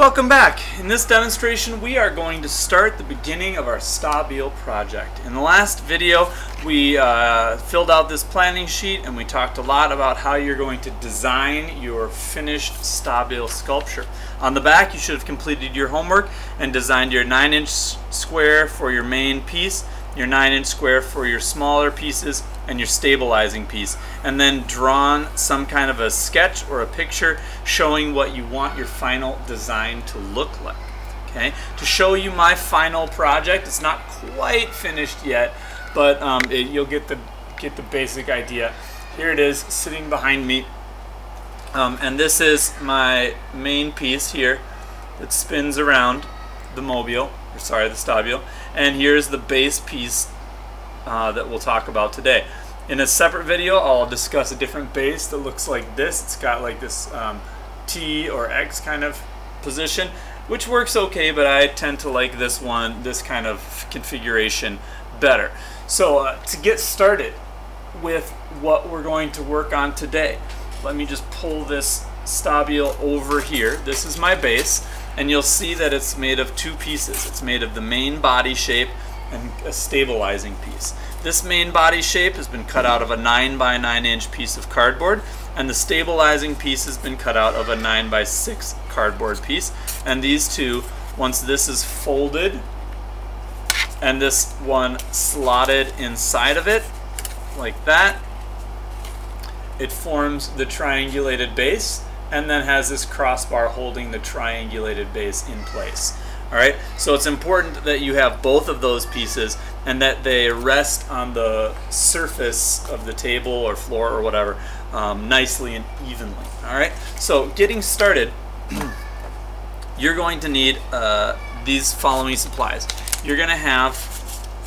Welcome back. In this demonstration we are going to start the beginning of our Stabile project. In the last video we filled out this planning sheet and we talked a lot about how you're going to design your finished Stabile sculpture. On the back you should have completed your homework and designed your 9-inch square for your main piece, your 9-inch square for your smaller pieces, and your stabilizing piece, and then drawn some kind of a sketch or a picture showing what you want your final design to look like. Okay, to show you my final project, it's not quite finished yet, but you'll get the basic idea. Here it is sitting behind me, and this is my main piece here that spins around the the Stabile, and here's the base piece that we'll talk about today. In a separate video I'll discuss a different base that looks like this. It's got like this T or X kind of position, which works okay, but I tend to like this kind of configuration better. So to get started with what we're going to work on today, let me just pull this Stabile over here. This is my base, and you'll see that it's made of two pieces. It's made of the main body shape and a stabilizing piece. This main body shape has been cut out of a 9 by 9 inch piece of cardboard, and the stabilizing piece has been cut out of a 9 by 6 cardboard piece. And these two, once this is folded and this one slotted inside of it like that, it forms the triangulated base and then has this crossbar holding the triangulated base in place. Alright, so it's important that you have both of those pieces and that they rest on the surface of the table or floor or whatever nicely and evenly. Alright, so getting started, you're going to need these following supplies. You're going to have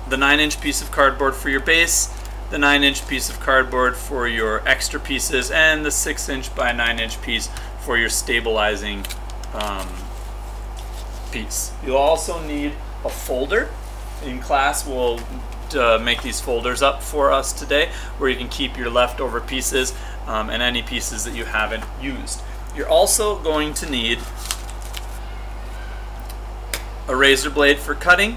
the 9-inch piece of cardboard for your base, the 9-inch piece of cardboard for your extra pieces, and the 6-inch by 9-inch piece for your stabilizing piece. You'll also need a folder. In class we'll make these folders up for us today where you can keep your leftover pieces and any pieces that you haven't used. You're also going to need a razor blade for cutting,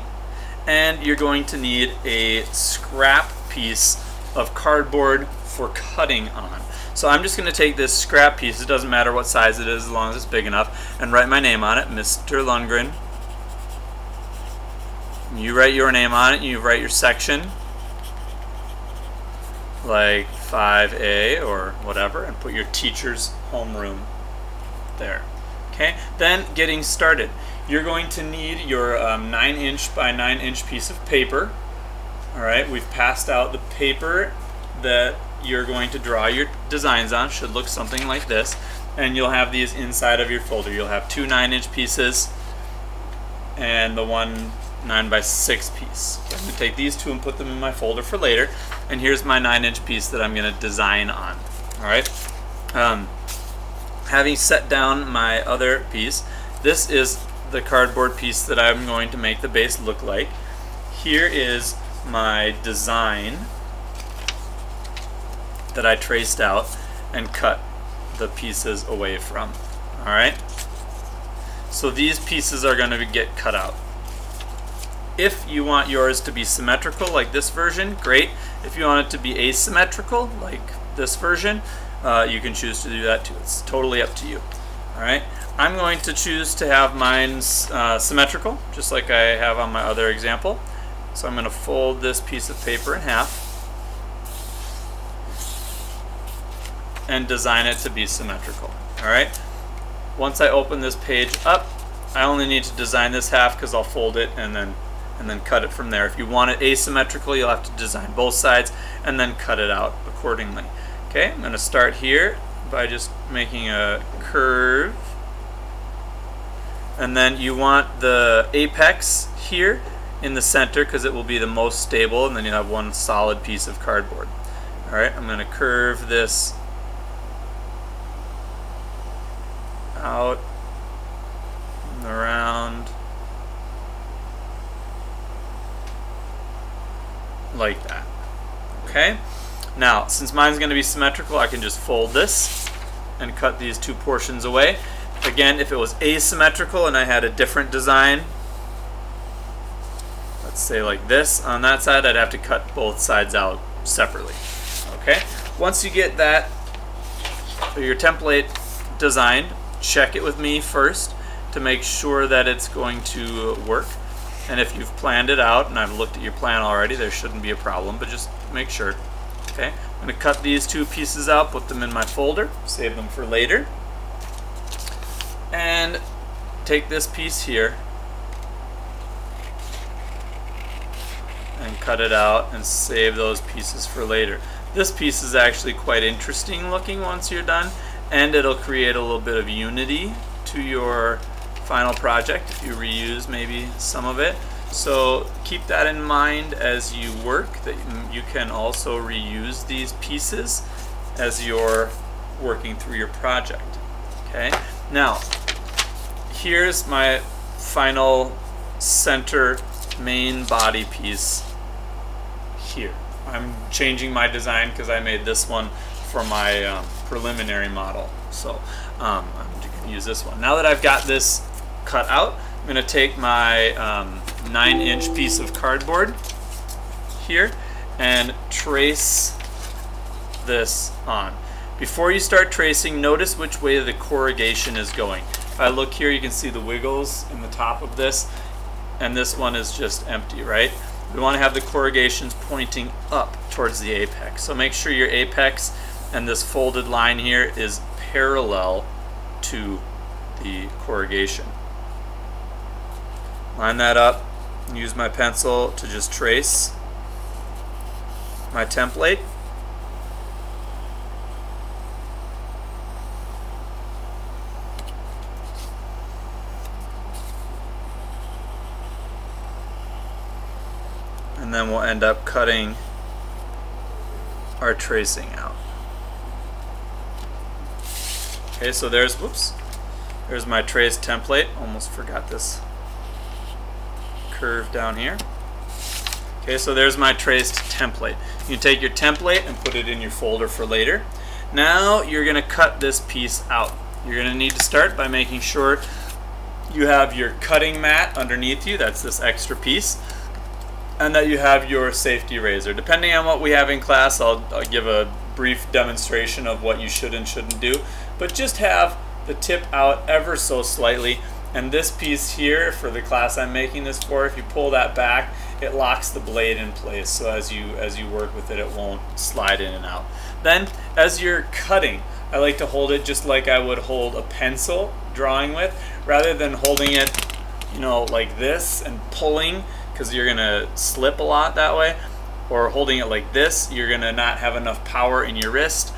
and you're going to need a scrap piece of cardboard for cutting on. So I'm just going to take this scrap piece, it doesn't matter what size it is as long as it's big enough, and write my name on it, Mr. Lundgren. You write your name on it, you write your section, like 5A or whatever, and put your teacher's homeroom there. Okay, then getting started. You're going to need your 9-inch by 9-inch piece of paper. Alright, we've passed out the paper that you're going to draw your designs on. Should look something like this, and you'll have these inside of your folder. You'll have two 9-inch pieces and the one 9 by 6 piece. I'm going to take these two and put them in my folder for later, and here's my 9-inch piece that I'm going to design on. Alright, having set down my other piece, this is the cardboard piece that I'm going to make the base look like. Here is my design that I traced out and cut the pieces away from. Alright, so these pieces are going to get cut out. If you want yours to be symmetrical like this version, great. If you want it to be asymmetrical like this version, you can choose to do that too. It's totally up to you. Alright, I'm going to choose to have mine symmetrical, just like I have on my other example. So I'm going to fold this piece of paper in half and design it to be symmetrical. Alright, once I open this page up, I only need to design this half because I'll fold it and then cut it from there. If you want it asymmetrical, you'll have to design both sides and then cut it out accordingly. Okay, I'm going to start here by just making a curve, and then you want the apex here in the center because it will be the most stable, and then you have one solid piece of cardboard. Alright, I'm going to curve this out and around like that. Okay, now since mine's going to be symmetrical, I can just fold this and cut these two portions away. Again, if it was asymmetrical and I had a different design, let's say like this on that side, I'd have to cut both sides out separately. Okay, once you get that, your template designed, check it with me first to make sure that it's going to work. And if you've planned it out, and I've looked at your plan already, there shouldn't be a problem, but just make sure. Okay, I'm going to cut these two pieces out, put them in my folder, save them for later. And take this piece here and cut it out and save those pieces for later. This piece is actually quite interesting looking once you're done, and it'll create a little bit of unity to your final project if you reuse maybe some of it. So keep that in mind as you work, that you can also reuse these pieces as you're working through your project. Okay, now here's my final center main body piece here. I'm changing my design because I made this one for my preliminary model, so I'm going to use this one. Now that I've got this cut out, I'm going to take my 9-inch piece of cardboard here and trace this on. Before you start tracing, notice which way the corrugation is going. If I look here, you can see the wiggles in the top of this, and this one is just empty, right? We want to have the corrugations pointing up towards the apex. So make sure your apex and this folded line here is parallel to the corrugation. Line that up, use my pencil to just trace my template. And then we'll end up cutting our tracing out. Okay, so there's my traced template. Almost forgot this curve down here. Okay, so there's my traced template. You take your template and put it in your folder for later. Now you're going to cut this piece out. You're going to need to start by making sure you have your cutting mat underneath you. That's this extra piece. And that you have your safety razor. Depending on what we have in class, I'll give a brief demonstration of what you should and shouldn't do. But just have the tip out ever so slightly. And this piece here, for the class I'm making this for, if you pull that back, it locks the blade in place. So as you work with it, it won't slide in and out. Then, as you're cutting, I like to hold it just like I would hold a pencil drawing with, rather than holding it, you know, like this and pulling, because you're gonna slip a lot that way, or holding it like this, you're gonna not have enough power in your wrist.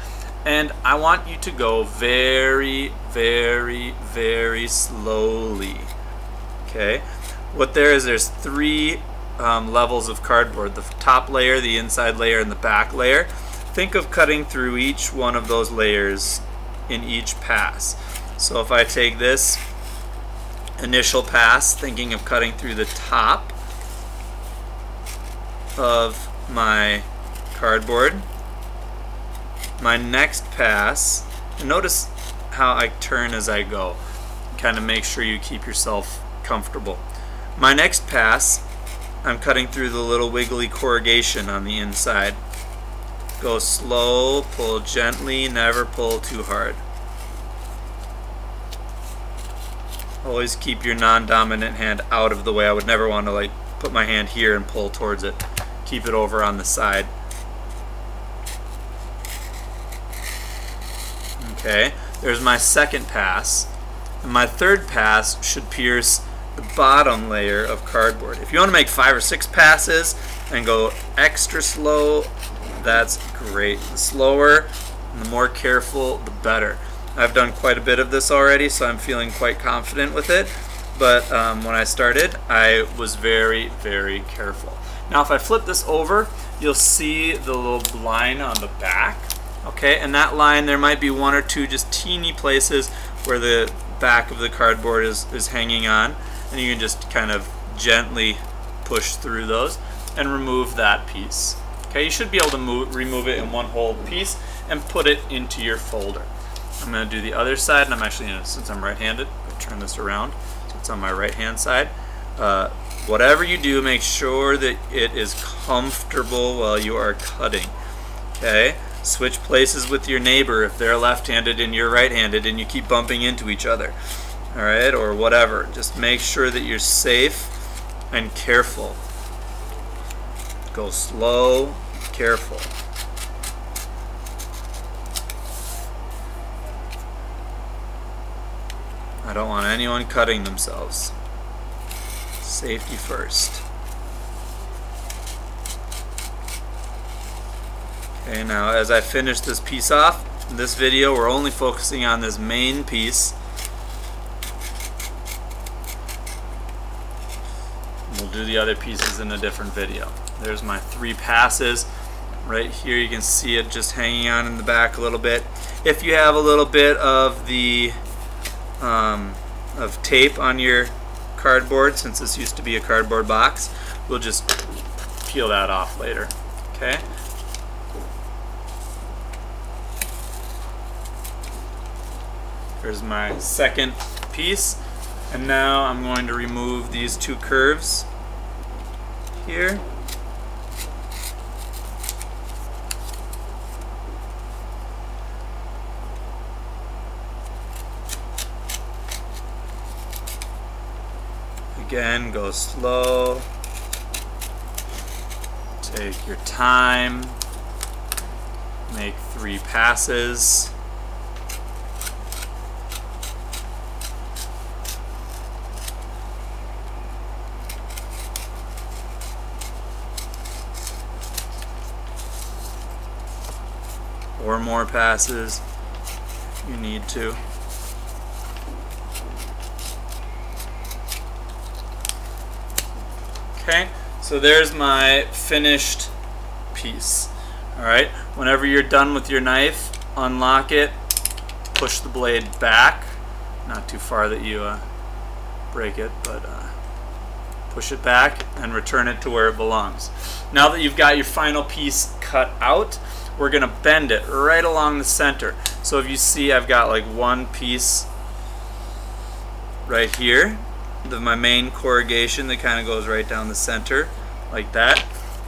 And I want you to go very, very, very slowly. Okay, what there's 3 levels of cardboard: the top layer, the inside layer, and the back layer. Think of cutting through each one of those layers in each pass. So if I take this initial pass, thinking of cutting through the top of my cardboard, my next pass, and notice how I turn as I go, kind of make sure you keep yourself comfortable. My next pass, I'm cutting through the little wiggly corrugation on the inside. Go slow, pull gently, never pull too hard. Always keep your non-dominant hand out of the way. I would never want to like put my hand here and pull towards it. Keep it over on the side. Okay, there's my second pass. And my third pass should pierce the bottom layer of cardboard. If you want to make 5 or 6 passes and go extra slow, that's great. The slower and the more careful, the better. I've done quite a bit of this already, so I'm feeling quite confident with it. But when I started, I was very, very careful. Now if I flip this over, you'll see the little line on the back. Okay, and that line, there might be 1 or 2 just teeny places where the back of the cardboard is hanging on, and you can just kind of gently push through those and remove that piece. Okay, you should be able to remove it in one whole piece and put it into your folder. I'm going to do the other side, and I'm actually going to, since I'm right-handed, turn this around so it's on my right-hand side. Whatever you do, make sure that it is comfortable while you are cutting. Okay? Switch places with your neighbor if they're left-handed and you're right-handed and you keep bumping into each other. Alright? Or whatever. Just make sure that you're safe and careful. Go slow, careful. I don't want anyone cutting themselves. Safety first. Okay, now as I finish this piece off, in this video we're only focusing on this main piece. We'll do the other pieces in a different video. There's my 3 passes. Right here you can see it just hanging on in the back a little bit. If you have a little bit of the of tape on your cardboard, since this used to be a cardboard box, we'll just peel that off later. Okay? Here's my second piece, and now I'm going to remove these 2 curves here. Again, go slow, take your time, make 3 passes. Or more passes if you need to. Okay, so there's my finished piece. Alright, whenever you're done with your knife, unlock it, push the blade back, not too far that you break it, but push it back and return it to where it belongs. Now that you've got your final piece cut out, we're going to bend it right along the center. So if you see, I've got like one piece right here, my main corrugation that kind of goes right down the center like that.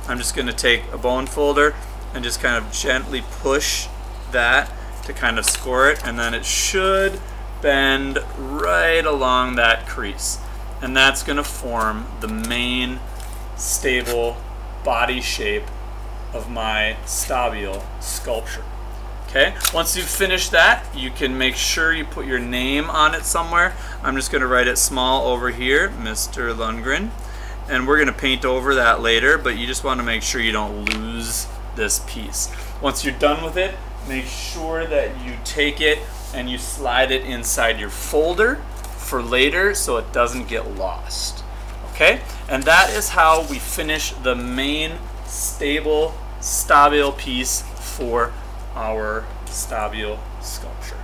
I'm just going to take a bone folder and just kind of gently push that to kind of score it, and then it should bend right along that crease, and that's going to form the main stable body shape of my Stabile sculpture. Okay, once you've finished that, you can make sure you put your name on it somewhere. I'm just going to write it small over here, Mr. Lundgren, and we're going to paint over that later, but you just want to make sure you don't lose this piece. Once you're done with it, make sure that you take it and you slide it inside your folder for later so it doesn't get lost. Okay, and that is how we finish the main stable Stabile piece for our Stabile sculpture.